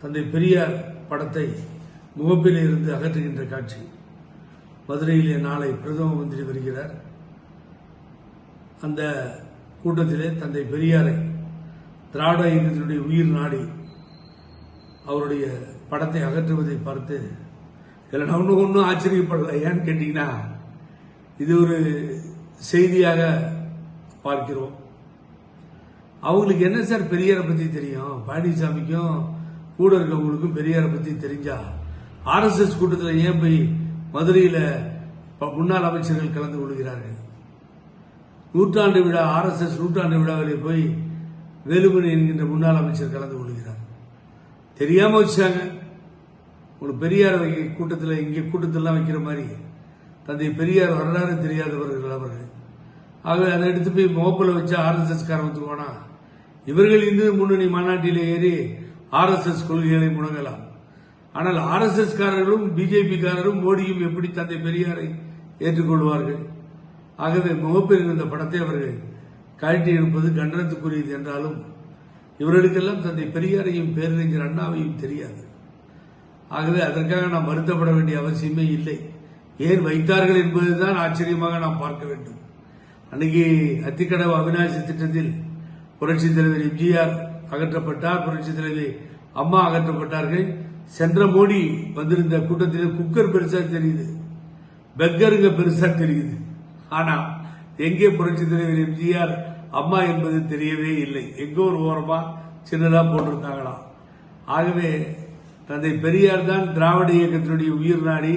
தந்தை பெரியார் படத்தை முகப்பில் இருந்து அகற்றுகின்ற காட்சி. மதுரையிலே நாளை பிரதம மந்திரி வருகிறார். அந்த கூட்டத்திலே தந்தை பெரியாரை திராவிட இயக்கத்தினுடைய உயிர் நாடி அவருடைய படத்தை அகற்றுவதை பார்த்து இதில் நான் ஒன்றும் ஆச்சரியப்படலை. ஏன்னு கேட்டீங்கன்னா, இது ஒரு செய்தியாக பார்க்கிறோம். அவங்களுக்கு என்ன சார் பெரியாரை பற்றி தெரியும்? பழனிசாமிக்கும் கூட இருக்கவங்களுக்கும் பெரியாரை பற்றி தெரிஞ்சா ஆர்எஸ்எஸ் கூட்டத்தில் ஏன் போய் மதுரையில் முன்னாள் அமைச்சர்கள் கலந்து கொள்கிறார்கள்? நூற்றாண்டு விழா, ஆர்எஸ்எஸ் நூற்றாண்டு விழாவிலே போய் வேலுமணி என்கின்ற முன்னாள் அமைச்சர் கலந்து கொள்கிறார். தெரியாம வச்சாங்க. உங்களுக்கு பெரியார் கூட்டத்தில் இங்கே கூட்டத்திலாம் வைக்கிற மாதிரி தந்தை பெரியார் வரலாறு தெரியாதவர்கள் அவர்கள். ஆகவே அதை எடுத்து போய் முகப்பில் வச்சு ஆர்எஸ்எஸ் காரணத்துக்கு போனா இவர்கள் இந்து முன்னணி மாநாட்டிலே ஏறி ஆர்எஸ்எஸ் கொள்கைகளை முடங்கலாம். ஆனால் ஆர்எஸ்எஸ் காரர்களும் பிஜேபி காரரும் மோடியும் எப்படி தந்தை பெரியாரை ஏற்றுக்கொள்வார்கள்? ஆகவே முகப்பில் இருந்த படத்தை அவர்கள் கழட்டி எடுப்பது கண்டனத்துக்குரியது என்றாலும் இவர்களுக்கெல்லாம் தந்தை பெரியாரையும் பேரறிஞர் அண்ணாவையும் தெரியாது. ஆகவே அதற்காக நாம் வருத்தப்பட வேண்டிய அவசியமே இல்லை. ஏன் வைத்தார்கள் என்பதுதான் ஆச்சரியமாக நாம் பார்க்க வேண்டும். அன்னைக்கு அத்திக்கடவு அவிநாசி திட்டத்தில் புரட்சி தலைவர் எம்ஜிஆர் அகற்றப்பட்டார், புரட்சி தலைவி அம்மா அகற்றப்பட்டார்கள். சென்ற மோடி வந்திருந்த கூட்டத்தில் குக்கர் பெருசா தெரியுது, பெக்கருங்க பெருசா தெரியுது. ஆனா எங்கே புரட்சி தலைவர் எம்ஜிஆர் அம்மா என்பது தெரியவே இல்லை. எங்கோ ஒரு ஓரமா சின்னதா போட்டிருந்தாங்களாம். ஆகவே தந்தை பெரியார் தான் திராவிட இயக்கத்தினுடைய உயிர் நாடி.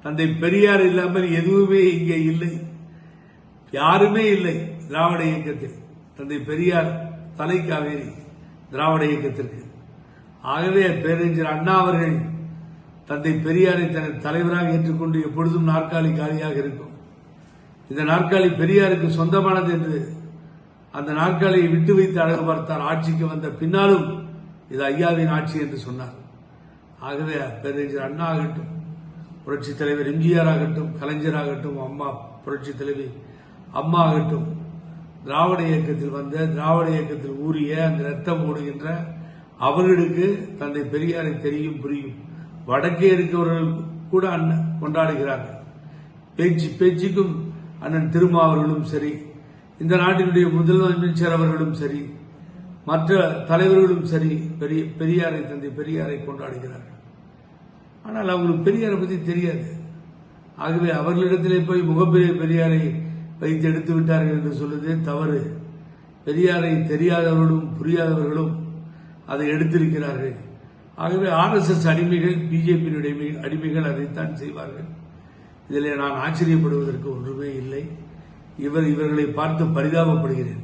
தந்தை பெரியார் இல்லாமல் எதுவுமே இங்கே இல்லை, யாருமே இல்லை திராவிட இயக்கத்தில். தந்தை பெரியார் தலைக்காவேரி திராவிட இயக்கத்திற்கு. ஆகவே பேரறிஞர் அண்ணா அவர்கள் தந்தை பெரியாரை தனது தலைவராக ஏற்றுக்கொண்டு எப்பொழுதும் நாற்காலி காலியாக இருக்கும். இந்த நாற்காலி பெரியாருக்கு சொந்தமானது என்று அந்த நாற்காலியை விட்டு வைத்து அழகு பார்த்தார். ஆட்சிக்கு வந்த பின்னாலும் இது ஐயாவின் ஆட்சி என்று சொன்னார். ஆகவே பேரறிஞர் அண்ணா ஆகட்டும், புரட்சி தலைவர் எம்ஜிஆர் ஆகட்டும், கலைஞர் ஆகட்டும், அம்மா புரட்சி தலைவி அம்மா ஆகட்டும், திராவிட இயக்கத்தில் வந்த, திராவிட இயக்கத்தில் ஊறிய, அந்த ரத்தம் ஓடுகின்ற அவர்களுக்கு தந்தை பெரியாரை தெரியும், புரியும். வடக்கே இருக்கவர்கள் கூட அண்ணன் கொண்டாடுகிறார்கள். பேச்சுக்கும் அண்ணன் திருமாவர்களும் சரி, இந்த நாட்டினுடைய முதலமைச்சர் அவர்களும் சரி, மற்ற தலைவர்களும் சரி பெரியாரை, தந்தை பெரியாரை கொண்டாடுகிறார்கள். ஆனால் அவங்களுக்கு பெரியாரை பற்றி தெரியாது. ஆகவே அவர்களிடத்திலே போய் முகப்பிலே பெரியாரை வைத்து எடுத்து விட்டார்கள் என்று சொல்லுவதே தவறு. பெரியாரை தெரியாதவர்களும் புரியாதவர்களும் அதை எடுத்திருக்கிறார்கள். ஆகவே ஆர்எஸ்எஸ் அடிமைகள், பிஜேபியினுடைய அடிமைகள் அதைத்தான் செய்வார்கள். இதில் நான் ஆச்சரியப்படுவதற்கு ஒன்றுமே இல்லை. இவர்களை பார்த்து பரிதாபப்படுகிறேன்.